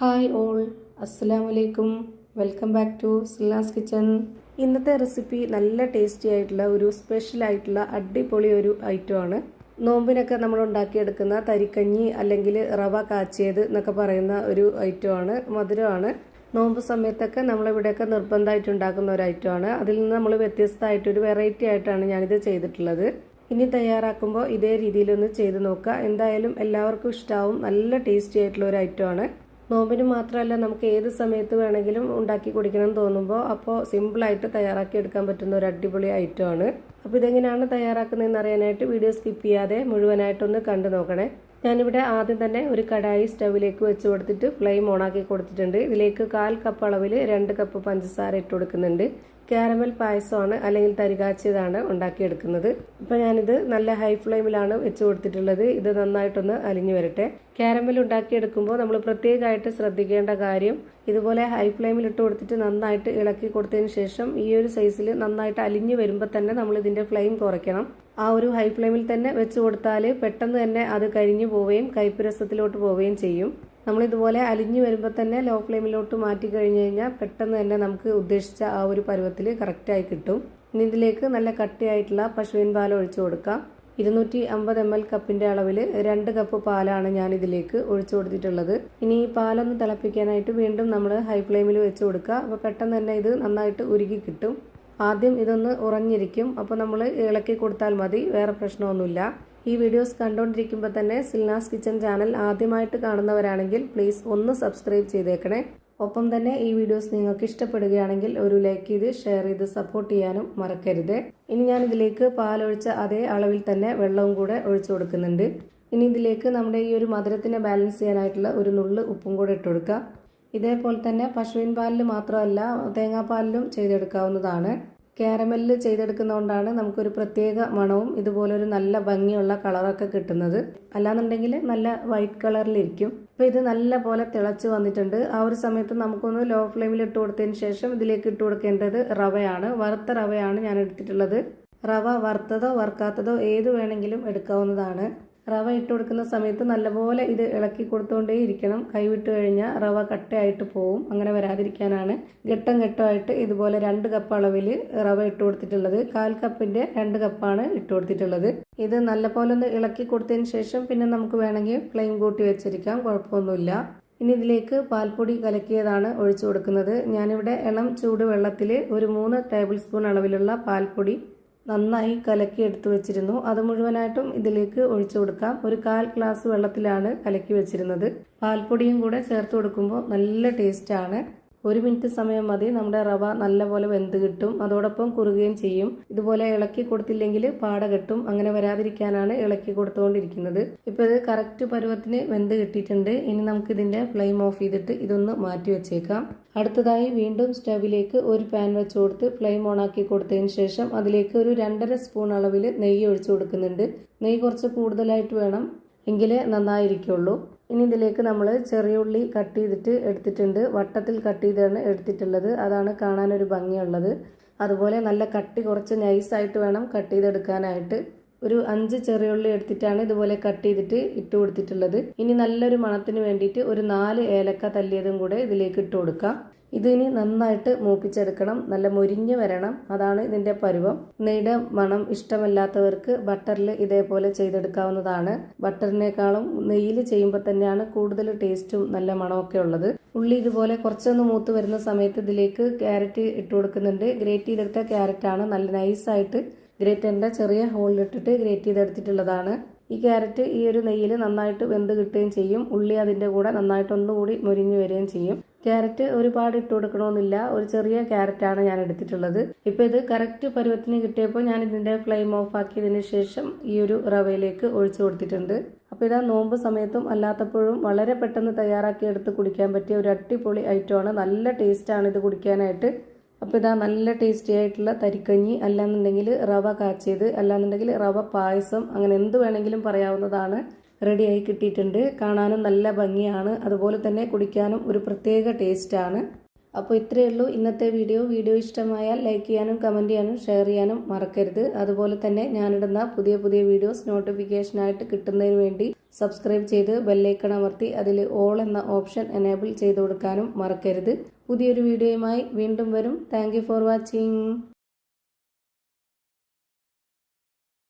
Hi all, അസ്സലാമലൈക്കും. Welcome back to Silna's kitchen. ഇന്നത്തെ recipe നല്ല ടേസ്റ്റി ആയിട്ടുള്ള ഒരു സ്പെഷ്യൽ ആയിട്ടുള്ള അടിപൊളി ഒരു ഐറ്റമാണ്. നോമ്പിനൊക്കെ നമ്മൾ ഉണ്ടാക്കിയെടുക്കുന്ന തരിക്കഞ്ഞി അല്ലെങ്കിൽ റവ കാച്ചിയത് എന്നൊക്കെ പറയുന്ന ഒരു ഐറ്റമാണ്. മധുരമാണ്. നോമ്പ് സമയത്തൊക്കെ നമ്മളിവിടെയൊക്കെ നിർബന്ധമായിട്ട് ഉണ്ടാക്കുന്ന ഒരു ഐറ്റമാണ്. അതിൽ നിന്ന് നമ്മൾ വ്യത്യസ്തമായിട്ടൊരു വെറൈറ്റി ആയിട്ടാണ് ഞാനിത് ചെയ്തിട്ടുള്ളത്. ഇനി തയ്യാറാക്കുമ്പോൾ ഇതേ രീതിയിലൊന്ന് ചെയ്ത് നോക്കുക. എന്തായാലും എല്ലാവർക്കും ഇഷ്ടമാവും. നല്ല ടേസ്റ്റി ആയിട്ടുള്ള ഒരു ഐറ്റമാണ്. നോമ്പിന് മാത്രമല്ല, നമുക്ക് ഏത് സമയത്ത് വേണമെങ്കിലും ഉണ്ടാക്കി കുടിക്കണം എന്ന് തോന്നുമ്പോൾ അപ്പോൾ സിമ്പിളായിട്ട് തയ്യാറാക്കി എടുക്കാൻ പറ്റുന്ന ഒരു അടിപൊളി ഐറ്റമാണ്. അപ്പോൾ ഇതെങ്ങനെയാണ് തയ്യാറാക്കുന്നതെന്ന് അറിയാനായിട്ട് വീഡിയോ സ്കിപ്പ് ചെയ്യാതെ മുഴുവനായിട്ടൊന്ന് കണ്ടു നോക്കണേ. ഞാനിവിടെ ആദ്യം തന്നെ ഒരു കടായി സ്റ്റവിലേക്ക് വെച്ച് കൊടുത്തിട്ട് ഫ്ലെയിം ഓണാക്കി കൊടുത്തിട്ടുണ്ട്. ഇതിലേക്ക് 1/4 കപ്പ് അളവിൽ 2 കപ്പ് പഞ്ചസാര ഇട്ട് കൊടുക്കുന്നുണ്ട്. കാരമൽ പായസമാണ് അല്ലെങ്കിൽ തരികാച്ചിയതാണ് ഉണ്ടാക്കിയെടുക്കുന്നത്. അപ്പോൾ ഞാനിത് നല്ല ഹൈ ഫ്ലെയിമിലാണ് വെച്ച് കൊടുത്തിട്ടുള്ളത്. ഇത് നന്നായിട്ടൊന്ന് അലിഞ്ഞു വരട്ടെ. കാരമൽ ഉണ്ടാക്കിയെടുക്കുമ്പോൾ നമ്മൾ പ്രത്യേകമായിട്ട് ശ്രദ്ധിക്കേണ്ട കാര്യം, ഇതുപോലെ ഹൈ ഫ്ലെയിമിൽ ഇട്ട് കൊടുത്തിട്ട് നന്നായിട്ട് ഇളക്കി കൊടുത്തതിന് ശേഷം ഈ ഒരു സൈസിൽ നന്നായിട്ട് അലിഞ്ഞു വരുമ്പോൾ തന്നെ നമ്മൾ ഇതിൻ്റെ ഫ്ലെയിം കുറയ്ക്കണം. ആ ഒരു ഹൈ ഫ്ലെയിമിൽ തന്നെ വെച്ച് കൊടുത്താൽ പെട്ടെന്ന് തന്നെ അത് കരിഞ്ഞു പോവുകയും കയ്പ്പ് രസത്തിലോട്ട് പോവുകയും ചെയ്യും. നമ്മളിതുപോലെ അലിഞ്ഞു വരുമ്പോൾ തന്നെ ലോ ഫ്ലെയിമിലോട്ട് മാറ്റി കഴിഞ്ഞ് കഴിഞ്ഞാൽ പെട്ടെന്ന് തന്നെ നമുക്ക് ഉദ്ദേശിച്ച ആ ഒരു പരുവത്തിൽ കറക്റ്റായി കിട്ടും. ഇനി ഇതിലേക്ക് നല്ല കട്ടിയായിട്ടുള്ള പശുവിൻ പാൽ ഒഴിച്ചു കൊടുക്കാം. 250 ml കപ്പിൻ്റെ അളവിൽ 2 കപ്പ് പാലാണ് ഞാൻ ഇതിലേക്ക് ഒഴിച്ചു കൊടുത്തിട്ടുള്ളത്. ഇനി ഈ പാലൊന്ന് തിളപ്പിക്കാനായിട്ട് വീണ്ടും നമ്മൾ ഹൈ ഫ്ലെയിമിൽ വെച്ച് കൊടുക്കുക. അപ്പോൾ പെട്ടെന്ന് തന്നെ ഇത് നന്നായിട്ട് ഉരുകി കിട്ടും. ആദ്യം ഇതൊന്ന് ഉറഞ്ഞിരിക്കും. അപ്പോൾ നമ്മൾ ഇളക്കി കൊടുത്താൽ മതി, വേറെ പ്രശ്നമൊന്നുമില്ല. ഈ വീഡിയോസ് കണ്ടുകൊണ്ടിരിക്കുമ്പോൾ തന്നെ സിൽനാസ് കിച്ചൺ ചാനൽ ആദ്യമായിട്ട് കാണുന്നവരാണെങ്കിൽ പ്ലീസ് ഒന്ന് സബ്സ്ക്രൈബ് ചെയ്തേക്കണേ. ഒപ്പം തന്നെ ഈ വീഡിയോസ് നിങ്ങൾക്ക് ഇഷ്ടപ്പെടുകയാണെങ്കിൽ ഒരു ലൈക്ക് ചെയ്ത് ഷെയർ ചെയ്ത് സപ്പോർട്ട് ചെയ്യാനും മറക്കരുത്. ഇനി ഞാൻ ഇതിലേക്ക് പാലൊഴിച്ച അതേ അളവിൽ തന്നെ വെള്ളവും കൂടെ ഒഴിച്ചു കൊടുക്കുന്നുണ്ട്. ഇനി ഇതിലേക്ക് നമ്മുടെ ഈ ഒരു മധുരത്തിനെ ബാലൻസ് ചെയ്യാനായിട്ടുള്ള ഒരു നുള്ള് ഉപ്പും കൂടെ ഇട്ട് കൊടുക്കുക. ഇതേപോലെ തന്നെ പശുവിൻ പാലിൽ മാത്രമല്ല തേങ്ങാപ്പാലിലും ചെയ്തെടുക്കാവുന്നതാണ്. കാരമലിൽ ചെയ്തെടുക്കുന്നതുകൊണ്ടാണ് നമുക്കൊരു പ്രത്യേക മണവും ഇതുപോലൊരു നല്ല ഭംഗിയുള്ള കളറൊക്കെ കിട്ടുന്നത്. അല്ലാന്നുണ്ടെങ്കിൽ നല്ല വൈറ്റ് കളറിലിരിക്കും. അപ്പോൾ ഇത് നല്ല പോലെ തിളച്ച് വന്നിട്ടുണ്ട്. ആ ഒരു സമയത്ത് നമുക്കൊന്ന് ലോ ഫ്ലെയിമിൽ ഇട്ട് കൊടുത്തതിന് ശേഷം ഇതിലേക്ക് ഇട്ട് കൊടുക്കേണ്ടത് റവയാണ്. വറുത്ത റവയാണ് ഞാൻ എടുത്തിട്ടുള്ളത്. റവ വറുത്തതോ വറുക്കാത്തതോ ഏത് വേണമെങ്കിലും എടുക്കാവുന്നതാണ്. റവ ഇട്ട് കൊടുക്കുന്ന സമയത്ത് നല്ലപോലെ ഇത് ഇളക്കി കൊടുത്തുകൊണ്ടേ ഇരിക്കണം. കൈവിട്ട് കഴിഞ്ഞാൽ റവ കട്ടയായിട്ട് പോവും. അങ്ങനെ വരാതിരിക്കാനാണ് ഘട്ടം ഘട്ടമായിട്ട് ഇതുപോലെ 2 കപ്പ് അളവിൽ റവ ഇട്ട് കൊടുത്തിട്ടുള്ളത്. 1/4 കപ്പിൻ്റെ 2 കപ്പാണ് ഇട്ട് കൊടുത്തിട്ടുള്ളത്. ഇത് നല്ലപോലെ ഒന്ന് ഇളക്കി കൊടുത്തതിന് ശേഷം പിന്നെ നമുക്ക് വേണമെങ്കിൽ ഫ്ലെയിം കൂട്ടി വെച്ചിരിക്കാം, കുഴപ്പമൊന്നുമില്ല. ഇനി ഇതിലേക്ക് പാൽപ്പൊടി കലക്കിയതാണ് ഒഴിച്ചു കൊടുക്കുന്നത്. ഞാനിവിടെ ഇളം ചൂട് വെള്ളത്തിൽ ഒരു 3 ടേബിൾ സ്പൂൺ അളവിലുള്ള പാൽപ്പൊടി നന്നായി കലക്കി എടുത്തു വെച്ചിരുന്നു. അത് മുഴുവനായിട്ടും ഇതിലേക്ക് ഒഴിച്ചു കൊടുക്കാം. ഒരു 1/4 ഗ്ലാസ് വെള്ളത്തിലാണ് കലക്കി വെച്ചിരുന്നത്. പാൽപ്പൊടിയും കൂടെ ചേർത്ത് കൊടുക്കുമ്പോൾ നല്ല ടേസ്റ്റാണ്. 1 മിനിറ്റ് സമയം മതി. നമ്മുടെ റവ നല്ലപോലെ വെന്ത് കിട്ടും. അതോടൊപ്പം കുറുകുകയും ചെയ്യും. ഇതുപോലെ ഇളക്കി കൊടുത്തില്ലെങ്കിൽ പാട കെട്ടും. അങ്ങനെ വരാതിരിക്കാനാണ് ഇളക്കി കൊടുത്തുകൊണ്ടിരിക്കുന്നത്. ഇപ്പോൾ ഇത് കറക്റ്റ് പരുവത്തിന് വെന്ത് കിട്ടിയിട്ടുണ്ട്. ഇനി നമുക്ക് ഇതിൻ്റെ ഫ്ലെയിം ഓഫ് ചെയ്തിട്ട് ഇതൊന്ന് മാറ്റി വെച്ചേക്കാം. അടുത്തതായി വീണ്ടും സ്റ്റവിലേക്ക് ഒരു പാൻ വെച്ച് കൊടുത്ത് ഫ്ലെയിം ഓണാക്കി കൊടുത്തതിന് ശേഷം അതിലേക്ക് ഒരു 2.5 സ്പൂൺ അളവിൽ നെയ്യ് ഒഴിച്ചു കൊടുക്കുന്നുണ്ട്. നെയ്യ് കുറച്ച് കൂടുതലായിട്ട് വേണം, എങ്കിലേ നന്നായിരിക്കുള്ളൂ. ഇനി ഇതിലേക്ക് നമ്മൾ ചെറിയ ഉള്ളി കട്ട് ചെയ്തിട്ട് എടുത്തിട്ടുണ്ട്. വട്ടത്തിൽ കട്ട് ചെയ്താണ് എടുത്തിട്ടുള്ളത്. അതാണ് കാണാനൊരു ഭംഗിയുള്ളത്. അതുപോലെ നല്ല കട്ടി കുറച്ച് നൈസായിട്ട് വേണം കട്ട് ചെയ്തെടുക്കാനായിട്ട്. ഒരു 5 ചെറിയ ഉള്ളി എടുത്തിട്ടാണ് ഇതുപോലെ കട്ട് ചെയ്തിട്ട് ഇട്ട് കൊടുത്തിട്ടുള്ളത്. ഇനി നല്ലൊരു മണത്തിന് വേണ്ടിയിട്ട് ഒരു 4 ഏലക്ക തല്ലിയതും കൂടെ ഇതിലേക്ക് ഇട്ട് കൊടുക്കാം. ഇതിനി നന്നായിട്ട് മൂപ്പിച്ചെടുക്കണം. നല്ല മൊരിഞ്ഞ് വരണം. അതാണ് ഇതിൻ്റെ പരുവം. നെയ്യുടെ മണം ഇഷ്ടമല്ലാത്തവർക്ക് ബട്ടറിൽ ഇതേപോലെ ചെയ്തെടുക്കാവുന്നതാണ്. ബട്ടറിനേക്കാളും നെയ്യിൽ ചെയ്യുമ്പോൾ തന്നെയാണ് കൂടുതൽ ടേസ്റ്റും നല്ല മണമൊക്കെ ഉള്ളത്. ഉള്ളി ഇതുപോലെ കുറച്ചൊന്ന് മൂത്ത് വരുന്ന സമയത്ത് ഇതിലേക്ക് ക്യാരറ്റ് ഇട്ട് കൊടുക്കുന്നുണ്ട്. ഗ്രേറ്റ് ചെയ്തെടുത്ത ക്യാരറ്റാണ്. നല്ല നൈസായിട്ട് ഗ്രേറ്ററിൻ്റെ ചെറിയ ഹോളിലിട്ടിട്ട് ഗ്രേറ്റ് ചെയ്തെടുത്തിട്ടുള്ളതാണ്. ഈ ക്യാരറ്റ് ഈ ഒരു നെയ്യിൽ നന്നായിട്ട് വെന്ത് കിട്ടുകയും ചെയ്യും. ഉള്ളി അതിൻ്റെ കൂടെ നന്നായിട്ട് ഒന്നുകൂടി മൊരിഞ്ഞ് വരികയും ചെയ്യും. ക്യാരറ്റ് ഒരുപാട് ഇട്ട് കൊടുക്കണമെന്നില്ല. ഒരു ചെറിയ ക്യാരറ്റാണ് ഞാൻ എടുത്തിട്ടുള്ളത്. ഇപ്പോൾ ഇത് കറക്റ്റ് പരുവത്തിന് കിട്ടിയപ്പോൾ ഞാൻ ഇതിൻ്റെ ഫ്ലെയിം ഓഫ് ആക്കിയതിന് ശേഷം ഈ ഒരു റവയിലേക്ക് ഒഴിച്ചു കൊടുത്തിട്ടുണ്ട്. അപ്പോൾ ഇതാ നോമ്പ് സമയത്തും അല്ലാത്തപ്പോഴും വളരെ പെട്ടെന്ന് തയ്യാറാക്കി എടുത്ത് കുടിക്കാൻ പറ്റിയ ഒരു അടിപൊളി ഐറ്റമാണ്. നല്ല ടേസ്റ്റാണ് ഇത് കുടിക്കാനായിട്ട്. അപ്പോൾ ഇതാ നല്ല ടേസ്റ്റി ആയിട്ടുള്ള തരിക്കഞ്ഞി, അല്ലാന്നുണ്ടെങ്കിൽ റവ കാച്ചിയത്, അല്ലാന്നുണ്ടെങ്കിൽ റവ പായസം, അങ്ങനെ എന്ത് വേണമെങ്കിലും പറയാവുന്നതാണ്. റെഡിയായി കിട്ടിയിട്ടുണ്ട്. കാണാനും നല്ല ഭംഗിയാണ്. അതുപോലെ തന്നെ കുടിക്കാനും ഒരു പ്രത്യേക ടേസ്റ്റാണ്. അപ്പോൾ ഇത്രയേ ഉള്ളൂ ഇന്നത്തെ വീഡിയോ ഇഷ്ടമായാൽ ലൈക്ക് ചെയ്യാനും കമൻറ്റ് ചെയ്യാനും ഷെയർ ചെയ്യാനും മറക്കരുത്. അതുപോലെ തന്നെ ഞാനിടുന്ന പുതിയ വീഡിയോസ് നോട്ടിഫിക്കേഷനായിട്ട് കിട്ടുന്നതിന് വേണ്ടി സബ്സ്ക്രൈബ് ചെയ്ത് ബെല്ലൈക്കൺ അമർത്തി അതിൽ ഓൾ എന്ന ഓപ്ഷൻ എനേബിൾ ചെയ്ത് കൊടുക്കാനും മറക്കരുത്. പുതിയൊരു വീഡിയോയുമായി വീണ്ടും വരും. Thank you for watching.